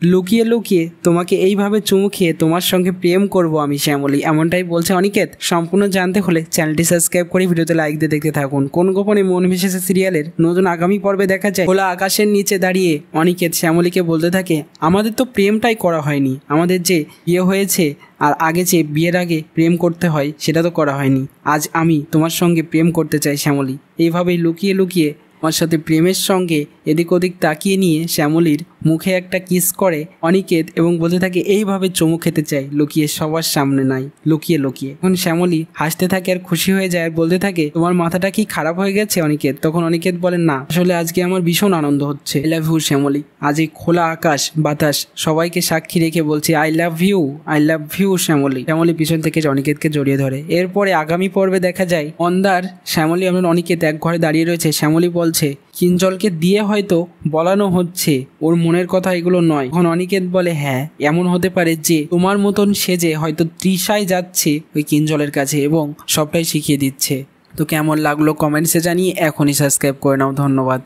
লুকিয়ে লুকিয়ে তোমাকে এইভাবে চুমু খেয়ে তোমার সঙ্গে প্রেম করব আমি শ্যামলী, এমনটাই বলছে অনিকেত। সম্পূর্ণ জানতে হলে চ্যানেলটি সাবস্ক্রাইব করে ভিডিওতে লাইক দিয়ে দেখতে থাকুন। কোন গোপনে মন ভেসেছে সিরিয়ালের নতুন আগামী পর্বে দেখা যায় খোলা আকাশের নিচে দাঁড়িয়ে অনিকেত শ্যামলীকে বলতে থাকে, আমাদের তো প্রেমটাই করা হয়নি, আমাদের যে বিয়ে হয়েছে আর আগে যে বিয়ের আগে প্রেম করতে হয় সেটা তো করা হয়নি। আজ আমি তোমার সঙ্গে প্রেম করতে চাই শ্যামলী। এইভাবেই লুকিয়ে লুকিয়ে আমার সাথে প্রেমের সঙ্গে এদিক ওদিক তাকিয়ে নিয়ে শ্যামলীর মুখে একটা কিস করে অনিকেত এবং বলতে থাকে এইভাবে চুমু খেতে চাই, লুকিয়ে সবার সামনে নাই, লুকিয়ে লুকিয়ে। তখন শ্যামলী হাসতে থাকে আর খুশি হয়ে যায় আর বলতে থাকে, তোমার মাথাটা কি খারাপ হয়ে গেছে অনিকেত? তখন অনিকেত বলেন, না আসলে আজকে আমার ভীষণ আনন্দ হচ্ছে। I love you Shyamali. আজ এই খোলা আকাশ বাতাস সবাইকে সাক্ষী রেখে বলছি I love you, I love you Shyamali. Shyamali পিছন থেকে অনিকেতকে জড়িয়ে ধরে। এরপরে আগামী পর্বে দেখা যায় অন্দার শ্যামলী এবং অনিকেত এক ঘরে দাঁড়িয়ে রয়েছে। শ্যামলী বলছে, কিঞ্জলকে দিয়ে হয়তো বলানো হচ্ছে ওর মনের কথা, এগুলো নয়। এখন অনিকেত বলে, হ্যাঁ এমন হতে পারে যে তোমার মতন সেজে হয়তো তৃষায় যাচ্ছে ওই কিঞ্জলের কাছে এবং সবটাই শিখিয়ে দিচ্ছে। তো কেমন লাগলো কমেন্টসে জানিয়ে এখনই সাবস্ক্রাইব করে নাও। ধন্যবাদ।